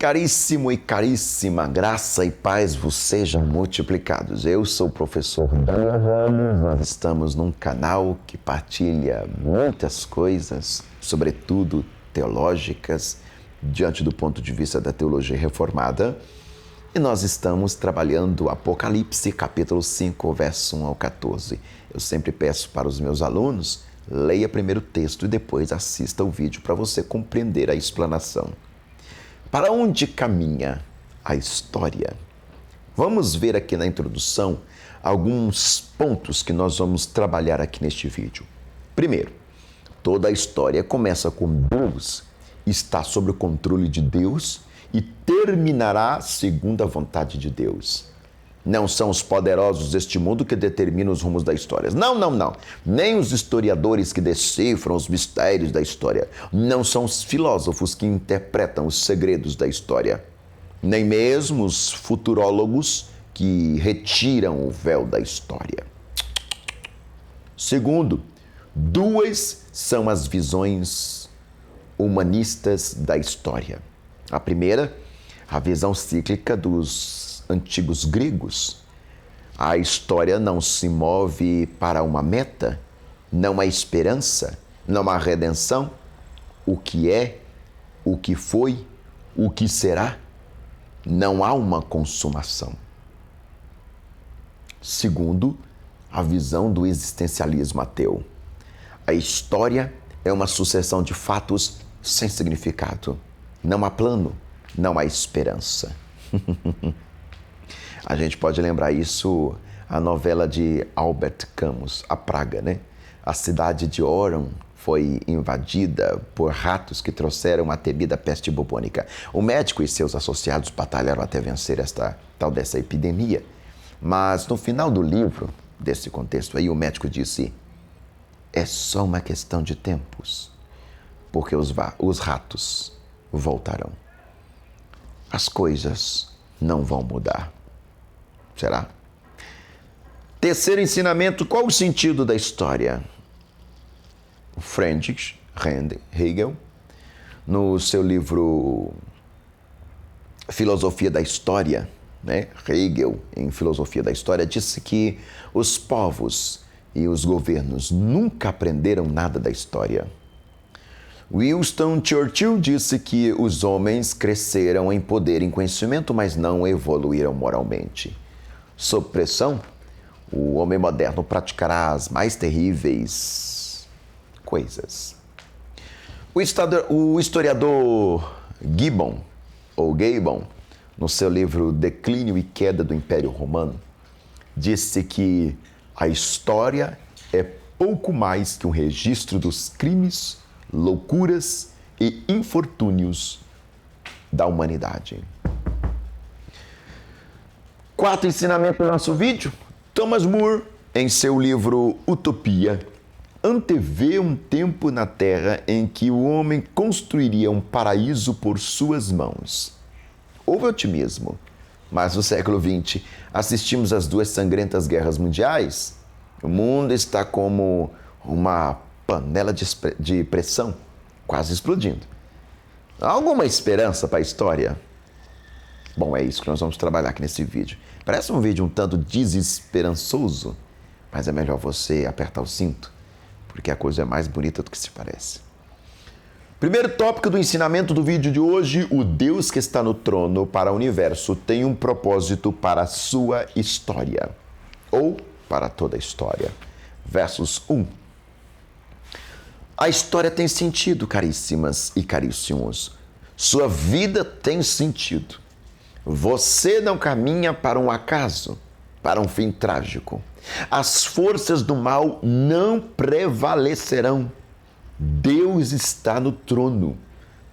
Caríssimo e caríssima, graça e paz vos sejam multiplicados. Eu sou o professor Daniel Ramos, nós estamos num canal que partilha muitas coisas, sobretudo teológicas, diante do ponto de vista da teologia reformada. E nós estamos trabalhando Apocalipse, capítulo 5, verso 1 ao 14. Eu sempre peço para os meus alunos, leia primeiro o texto e depois assista o vídeo para você compreender a explanação. Para onde caminha a história? Vamos ver aqui na introdução alguns pontos que nós vamos trabalhar aqui neste vídeo. Primeiro, toda a história começa com Deus, está sob o controle de Deus e terminará segundo a vontade de Deus. Não são os poderosos deste mundo que determinam os rumos da história. Não. Nem os historiadores que decifram os mistérios da história. Não são os filósofos que interpretam os segredos da história. Nem mesmo os futurólogos que retiram o véu da história. Segundo, duas são as visões humanistas da história. A primeira, a visão cíclica dos antigos gregos. A história não se move para uma meta, não há esperança, não há redenção. O que é, o que foi, o que será, não há uma consumação. Segundo, a visão do existencialismo ateu. A história é uma sucessão de fatos sem significado. Não há plano, não há esperança. A gente pode lembrar isso, a novela de Albert Camus, A Praga, né? A cidade de Oran foi invadida por ratos que trouxeram a temida peste bubônica. O médico e seus associados batalharam até vencer dessa epidemia. Mas no final do livro, desse contexto aí, o médico disse: é só uma questão de tempos, porque os ratos voltarão. As coisas não vão mudar. Será? Terceiro ensinamento, qual o sentido da história? Friedrich Hegel, no seu livro Filosofia da História, né? Hegel, em Filosofia da História, disse que os povos e os governos nunca aprenderam nada da história. Winston Churchill disse que os homens cresceram em poder e em conhecimento, mas não evoluíram moralmente. Sob pressão, o homem moderno praticará as mais terríveis coisas. O historiador Gibbon, no seu livro Declínio e Queda do Império Romano, disse que a história é pouco mais que um registro dos crimes, loucuras e infortúnios da humanidade. Quarto ensinamento do nosso vídeo, Thomas More, em seu livro Utopia, antevê um tempo na Terra em que o homem construiria um paraíso por suas mãos. Houve otimismo, mas no século XX assistimos às duas sangrentas guerras mundiais. O mundo está como uma panela de pressão, quase explodindo. Há alguma esperança para a história? Bom, é isso que nós vamos trabalhar aqui nesse vídeo. Parece um vídeo um tanto desesperançoso, mas é melhor você apertar o cinto, porque a coisa é mais bonita do que se parece. Primeiro tópico do ensinamento do vídeo de hoje: o Deus que está no trono para o universo tem um propósito para a sua história, ou para toda a história. Versos 1. A história tem sentido, caríssimas e caríssimos. Sua vida tem sentido. Você não caminha para um acaso, para um fim trágico. As forças do mal não prevalecerão. Deus está no trono.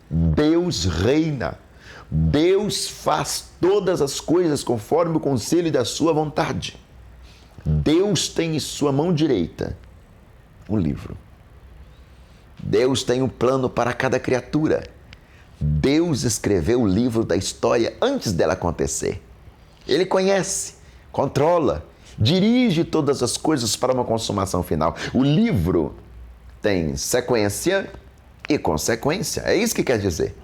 Deus reina. Deus faz todas as coisas conforme o conselho da sua vontade. Deus tem em sua mão direita um livro. Deus tem um plano para cada criatura. Deus escreveu o livro da história antes dela acontecer. Ele conhece, controla, dirige todas as coisas para uma consumação final. O livro tem sequência e consequência. É isso que quer dizer.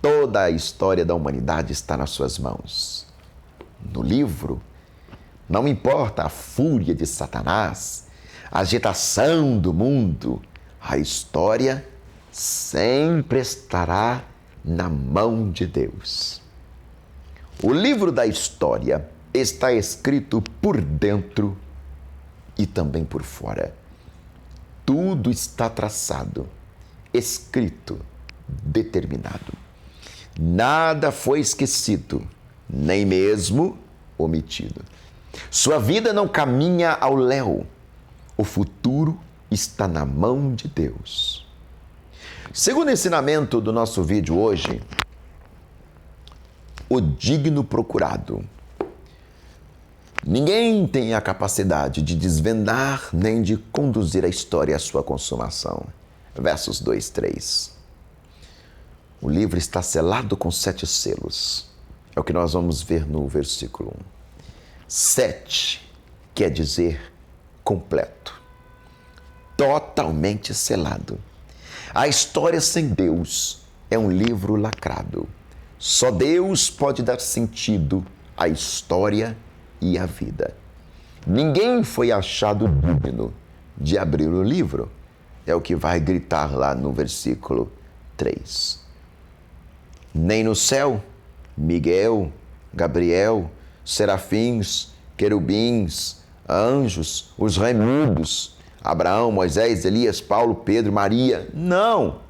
Toda a história da humanidade está nas suas mãos. No livro, não importa a fúria de Satanás, a agitação do mundo, a história sempre estará na mão de Deus. O livro da história está escrito por dentro e também por fora. Tudo está traçado, escrito, determinado. Nada foi esquecido, nem mesmo omitido. Sua vida não caminha ao léu. O futuro está na mão de Deus. Segundo o ensinamento do nosso vídeo hoje, o digno procurado. Ninguém tem a capacidade de desvendar nem de conduzir a história à sua consumação. Versos 2, 3. O livro está selado com 7 selos. É o que nós vamos ver no versículo 1. 7 quer dizer completo, totalmente selado. A história sem Deus é um livro lacrado. Só Deus pode dar sentido à história e à vida. Ninguém foi achado digno de abrir o livro. É o que vai gritar lá no versículo 3. Nem no céu, Miguel, Gabriel, serafins, querubins, anjos, os remidos, Abraão, Moisés, Elias, Paulo, Pedro, Maria. Não!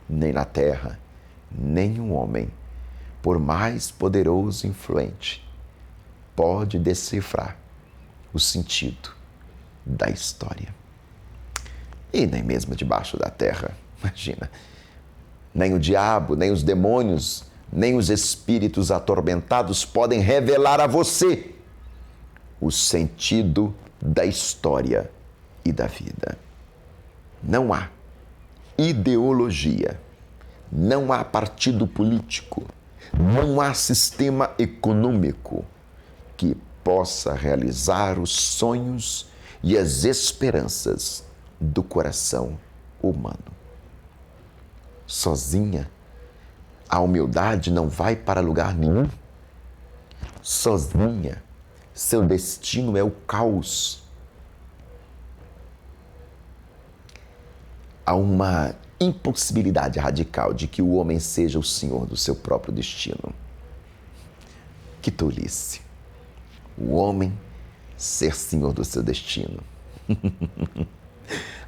Nem na terra, nenhum homem, por mais poderoso e influente, pode decifrar o sentido da história. E nem mesmo debaixo da terra, imagina. Nem o diabo, nem os demônios, nem os espíritos atormentados podem revelar a você o sentido da história e da vida. Não há ideologia, não há partido político, não há sistema econômico que possa realizar os sonhos e as esperanças do coração humano. Sozinha, a humildade não vai para lugar nenhum. Sozinha, seu destino é o caos. Há uma impossibilidade radical de que o homem seja o senhor do seu próprio destino. Que tolice! O homem ser senhor do seu destino.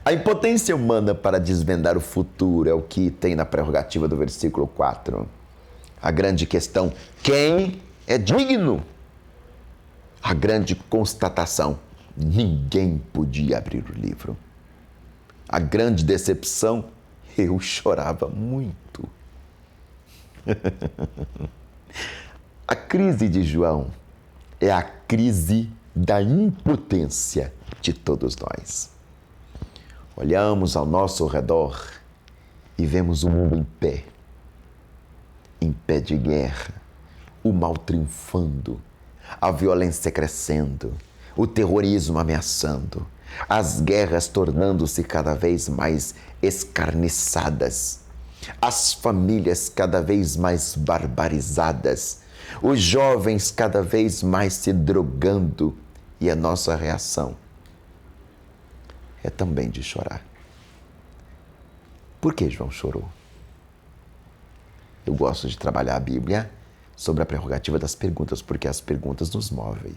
A impotência humana para desvendar o futuro é o que tem na prerrogativa do versículo 4. A grande questão, quem é digno? A grande constatação, ninguém podia abrir o livro. A grande decepção, eu chorava muito. A crise de João é a crise da impotência de todos nós. Olhamos ao nosso redor e vemos o mundo em pé de guerra, o mal triunfando, a violência crescendo, o terrorismo ameaçando, as guerras tornando-se cada vez mais escarniçadas, as famílias cada vez mais barbarizadas, os jovens cada vez mais se drogando, e a nossa reação é também de chorar. Por que João chorou? Eu gosto de trabalhar a Bíblia sobre a prerrogativa das perguntas, porque as perguntas nos movem.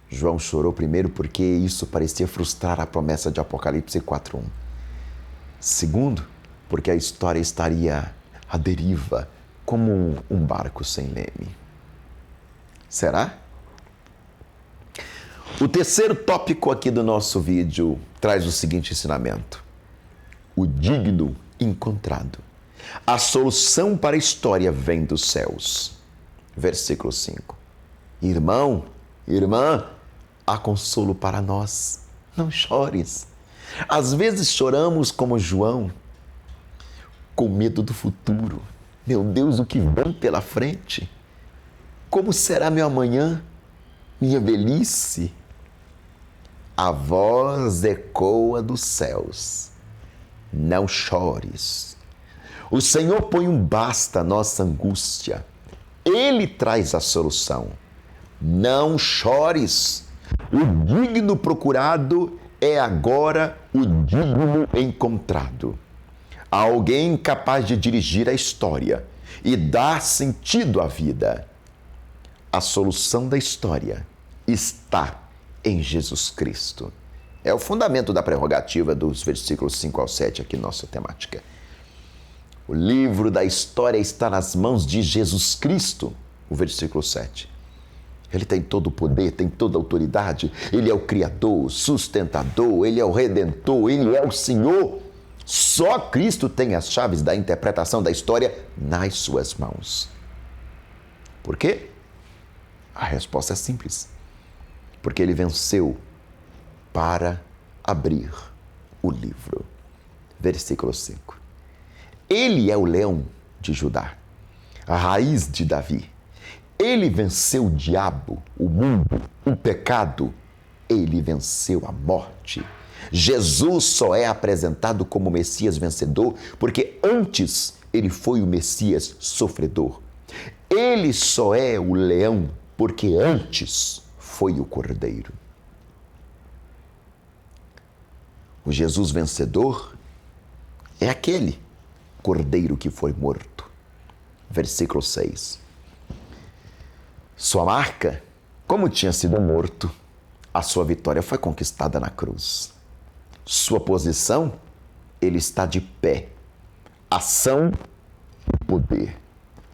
João chorou primeiro porque isso parecia frustrar a promessa de Apocalipse 4:1. Segundo, porque a história estaria à deriva, como um barco sem leme. Será? O terceiro tópico aqui do nosso vídeo traz o seguinte ensinamento: o digno encontrado. A solução para a história vem dos céus. Versículo 5. Irmão, irmã, há consolo para nós. Não chores. Às vezes choramos como João, com medo do futuro. Meu Deus, o que vem pela frente? Como será meu amanhã? Minha velhice? A voz ecoa dos céus. Não chores. O Senhor põe um basta à nossa angústia. Ele traz a solução. Não chores. O digno procurado é agora o digno encontrado. Há alguém capaz de dirigir a história e dar sentido à vida. A solução da história está em Jesus Cristo. É o fundamento da prerrogativa dos versículos 5 ao 7 aqui, nossa temática. O livro da história está nas mãos de Jesus Cristo, o versículo 7. Ele tem todo o poder, tem toda a autoridade. Ele é o Criador, o sustentador, Ele é o Redentor, Ele é o Senhor. Só Cristo tem as chaves da interpretação da história nas suas mãos. Por quê? A resposta é simples. Porque Ele venceu para abrir o livro. Versículo 5. Ele é o leão de Judá, a raiz de Davi. Ele venceu o diabo, o mundo, o pecado. Ele venceu a morte. Jesus só é apresentado como Messias vencedor porque antes ele foi o Messias sofredor. Ele só é o leão porque antes foi o cordeiro. O Jesus vencedor é aquele cordeiro que foi morto. Versículo 6. Sua marca, como tinha sido morto, a sua vitória foi conquistada na cruz. Sua posição, ele está de pé. Ação e poder.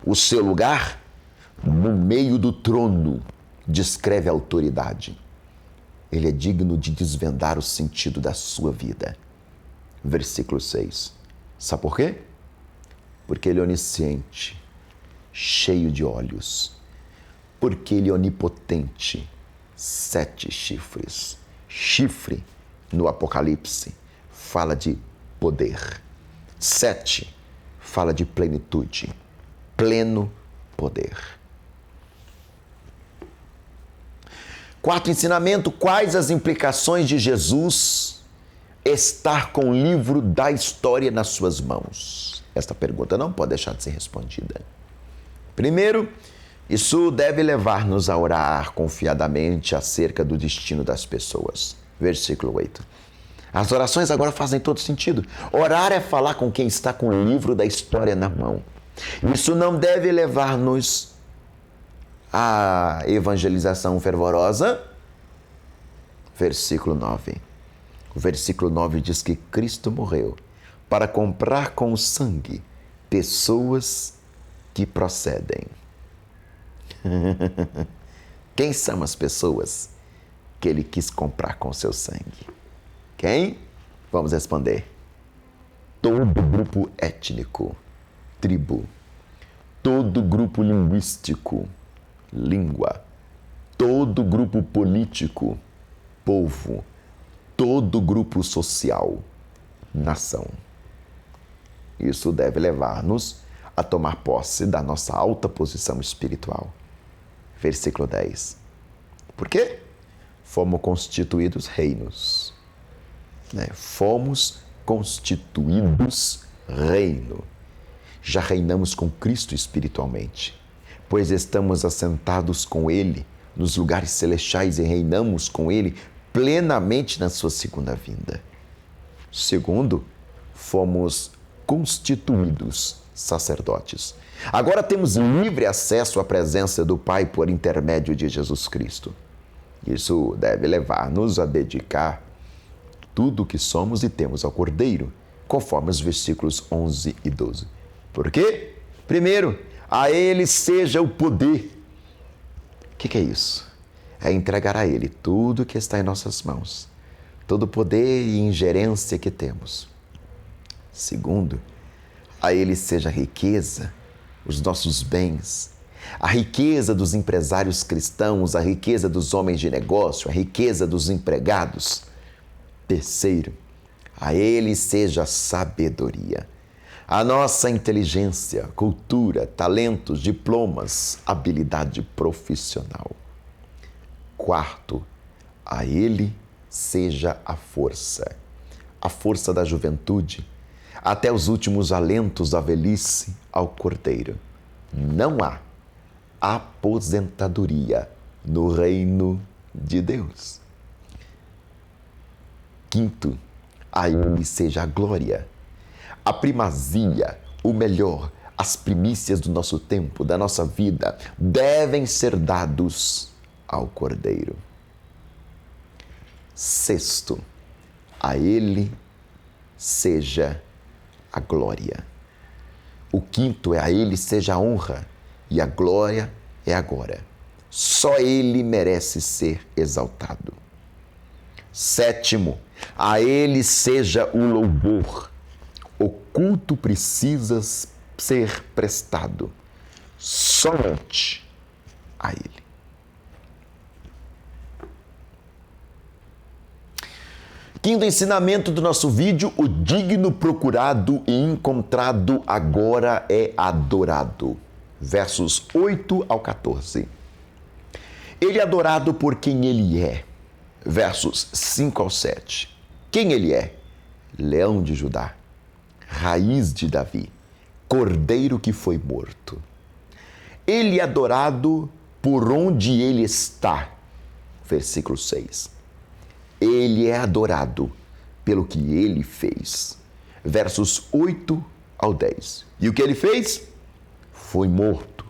O seu lugar, no meio do trono, descreve a autoridade. Ele é digno de desvendar o sentido da sua vida. Versículo 6. Sabe por quê? Porque ele é onisciente, cheio de olhos. Porque ele é onipotente, 7 chifres. Chifre, no Apocalipse, fala de poder. 7 fala de plenitude, pleno poder. Quarto ensinamento: quais as implicações de Jesus estar com o livro da história nas suas mãos? Esta pergunta não pode deixar de ser respondida. Primeiro, isso deve levar-nos a orar confiadamente acerca do destino das pessoas. Versículo 8. As orações agora fazem todo sentido. Orar é falar com quem está com o livro da história na mão. Isso não deve levar-nos à evangelização fervorosa. Versículo 9. O versículo 9 diz que Cristo morreu para comprar com o sangue pessoas que procedem. Quem são as pessoas que ele quis comprar com seu sangue? Quem? Vamos responder. Todo grupo étnico, tribo. Todo grupo linguístico, língua. Todo grupo político, povo. Todo grupo social, nação. Isso deve levar-nos a tomar posse da nossa alta posição espiritual. Versículo 10. Por quê? Fomos constituídos reinos. Fomos constituídos reino. Já reinamos com Cristo espiritualmente, pois estamos assentados com Ele nos lugares celestiais e reinamos com Ele plenamente na sua segunda vinda. Segundo, fomos constituídos sacerdotes. Agora temos livre acesso à presença do Pai por intermédio de Jesus Cristo. Isso deve levar-nos a dedicar tudo o que somos e temos ao Cordeiro, conforme os versículos 11 e 12. Por quê? Primeiro, a Ele seja o poder. O que é isso? É entregar a Ele tudo que está em nossas mãos, todo o poder e ingerência que temos. Segundo, a Ele seja a riqueza, os nossos bens, a riqueza dos empresários cristãos, a riqueza dos homens de negócio, a riqueza dos empregados. Terceiro, a Ele seja a sabedoria, a nossa inteligência, cultura, talentos, diplomas, habilidade profissional. Quarto, a Ele seja a força da juventude, até os últimos alentos da velhice ao Cordeiro. Não há aposentadoria no reino de Deus. Quinto, a Ele seja a glória, a primazia, o melhor, as primícias do nosso tempo, da nossa vida, devem ser dados ao Cordeiro. Sexto, a Ele seja a glória. O quinto é a Ele seja a honra e a glória é agora. Só Ele merece ser exaltado. Sétimo, a Ele seja o louvor. O culto precisa ser prestado somente a Ele. Quinto ensinamento do nosso vídeo: o digno procurado e encontrado agora é adorado. Versos 8 ao 14. Ele é adorado por quem Ele é. Versos 5 ao 7. Quem Ele é? Leão de Judá, raiz de Davi, cordeiro que foi morto. Ele é adorado por onde Ele está. Versículo 6. Ele é adorado pelo que Ele fez. Versos 8 ao 10. E o que Ele fez? Foi morto.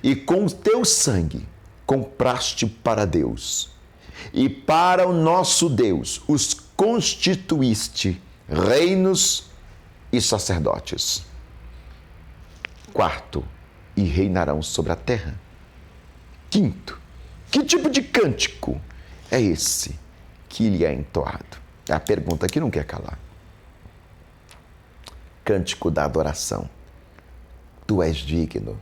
E com o teu sangue compraste para Deus. E para o nosso Deus os constituíste reinos e sacerdotes. Quarto, e reinarão sobre a terra. Quinto, que tipo de cântico é esse que lhe é entoado? É a pergunta que não quer calar. Cântico da adoração. Tu és digno.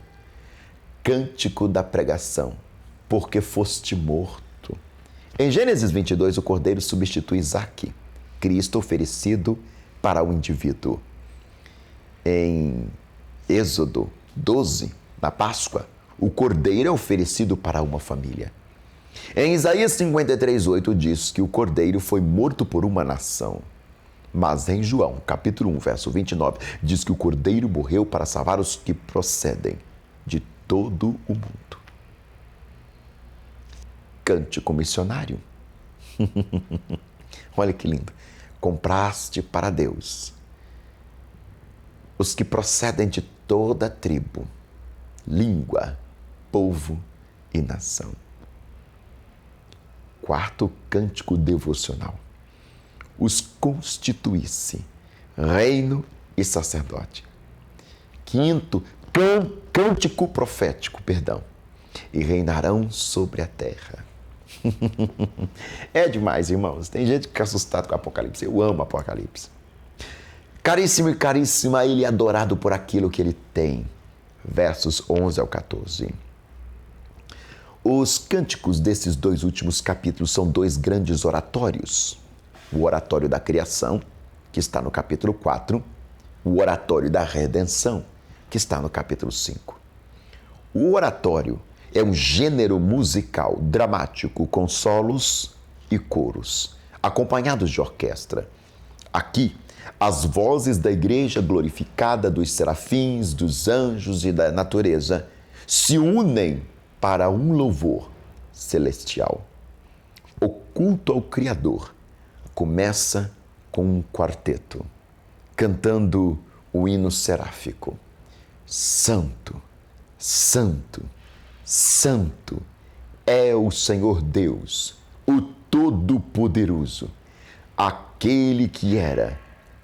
Cântico da pregação, porque foste morto. Em Gênesis 22, o cordeiro substitui Isaque, Cristo oferecido para o indivíduo. Em Êxodo 12, na Páscoa, o cordeiro é oferecido para uma família. Em Isaías 53, 8, diz que o cordeiro foi morto por uma nação. Mas em João, capítulo 1, verso 29, diz que o cordeiro morreu para salvar os que procedem de todo o mundo. Cântico missionário. Olha que lindo. Compraste para Deus os que procedem de toda tribo, língua, povo e nação. Quarto, cântico devocional. Os constituísse reino e sacerdote. Quinto, cântico profético, e reinarão sobre a terra. É demais, irmãos. Tem gente que fica assustado com o Apocalipse. Eu amo o Apocalipse. Caríssimo e caríssima, Ele é adorado por aquilo que Ele tem. Versos 11 ao 14. Os cânticos desses dois últimos capítulos são dois grandes oratórios. O oratório da criação, que está no capítulo 4, o oratório da redenção, que está no capítulo 5. O oratório é um gênero musical dramático com solos e coros, acompanhados de orquestra. Aqui, as vozes da igreja glorificada, dos serafins, dos anjos e da natureza se unem para um louvor celestial. O culto ao Criador começa com um quarteto, cantando o hino seráfico. Santo, Santo, Santo é o Senhor Deus, o Todo-Poderoso, aquele que era,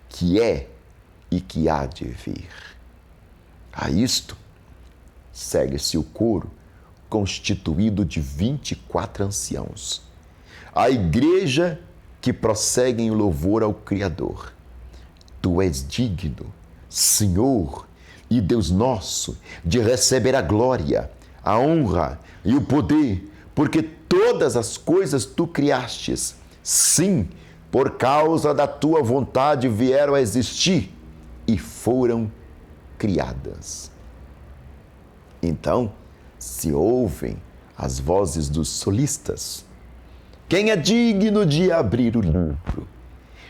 que é e que há de vir. A isto segue-se o coro constituído de 24 anciãos, a igreja que prossegue em louvor ao Criador. Tu és digno, Senhor e Deus nosso, de receber a glória, a honra e o poder, porque todas as coisas tu criastes. Sim, por causa da tua vontade vieram a existir e foram criadas. Então, se ouvem as vozes dos solistas. Quem é digno de abrir o livro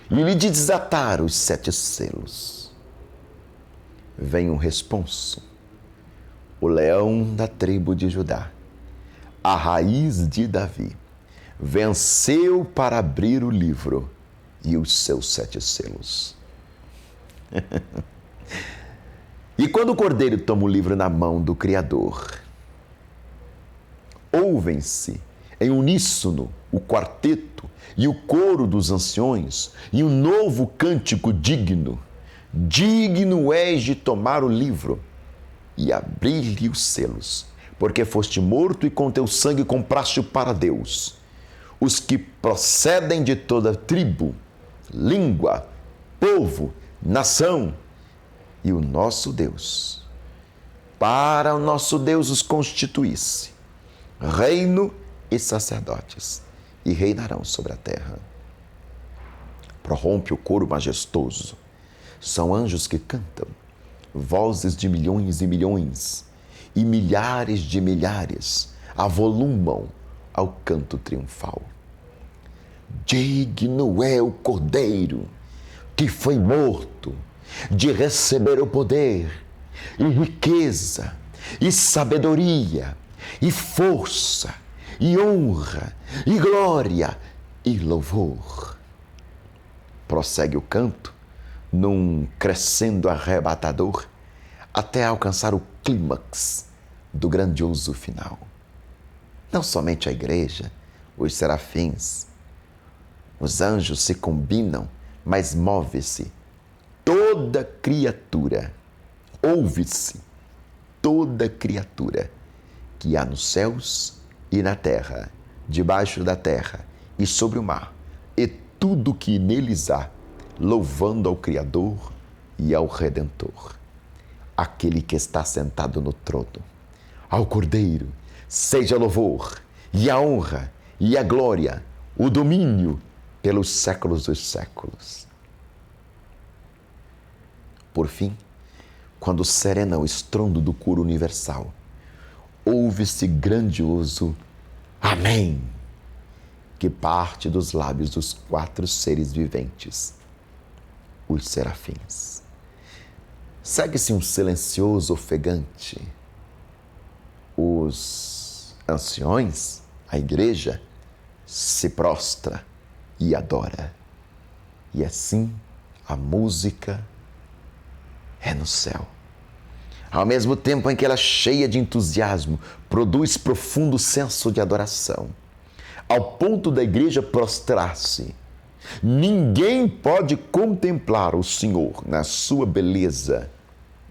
e lhe desatar os 7 selos? vem um responso. O leão da tribo de Judá, a raiz de Davi, venceu para abrir o livro e os seus 7 selos. E quando o cordeiro toma o livro na mão do Criador, ouvem-se em uníssono o quarteto e o coro dos anciões e um novo cântico digno. Digno és de tomar o livro e abrir-lhe os selos, porque foste morto e com teu sangue compraste para Deus os que procedem de toda tribo, língua, povo, nação, e o nosso Deus. Para o nosso Deus os constituísse reino e sacerdotes, e reinarão sobre a terra. Prorrompe o coro majestoso. São anjos que cantam, vozes de milhões e milhões, e milhares de milhares avolumam ao canto triunfal. Digno é o Cordeiro que foi morto de receber o poder, e riqueza, e sabedoria, e força, e honra, e glória, e louvor. Prossegue o canto num crescendo arrebatador até alcançar o clímax do grandioso final. Não somente a igreja, os serafins, os anjos se combinam, mas move-se toda criatura, ouve-se toda criatura que há nos céus e na terra, debaixo da terra e sobre o mar, e tudo que neles há, louvando ao Criador e ao Redentor, aquele que está sentado no trono. Ao Cordeiro seja louvor, e a honra, e a glória, o domínio pelos séculos dos séculos. Por fim, quando serena o estrondo do coro universal, ouve-se grandioso Amém, que parte dos lábios dos 4 seres viventes, os serafins. Segue-se um silencioso ofegante. Os anciões, a igreja, se prostra e adora. E assim a música é no céu. Ao mesmo tempo em que ela, cheia de entusiasmo, produz profundo senso de adoração, ao ponto da igreja prostrar-se. Ninguém pode contemplar o Senhor na sua beleza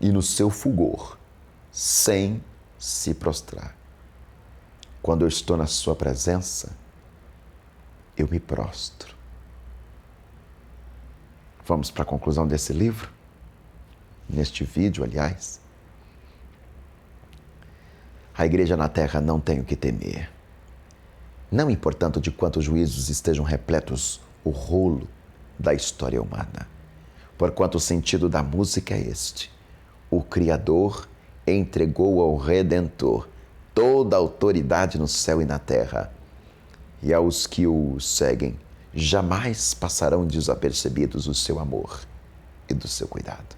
e no seu fulgor sem se prostrar. Quando eu estou na sua presença, eu me prostro. Vamos para a conclusão desse livro? Neste vídeo, aliás. A igreja na terra não tem o que temer. Não importando de quantos juízos estejam repletos o rolo da história humana. Porquanto o sentido da música é este: o Criador entregou ao Redentor toda a autoridade no céu e na terra, e aos que o seguem jamais passarão desapercebidos o seu amor e do seu cuidado.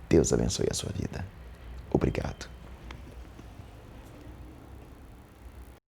Deus abençoe a sua vida. Obrigado.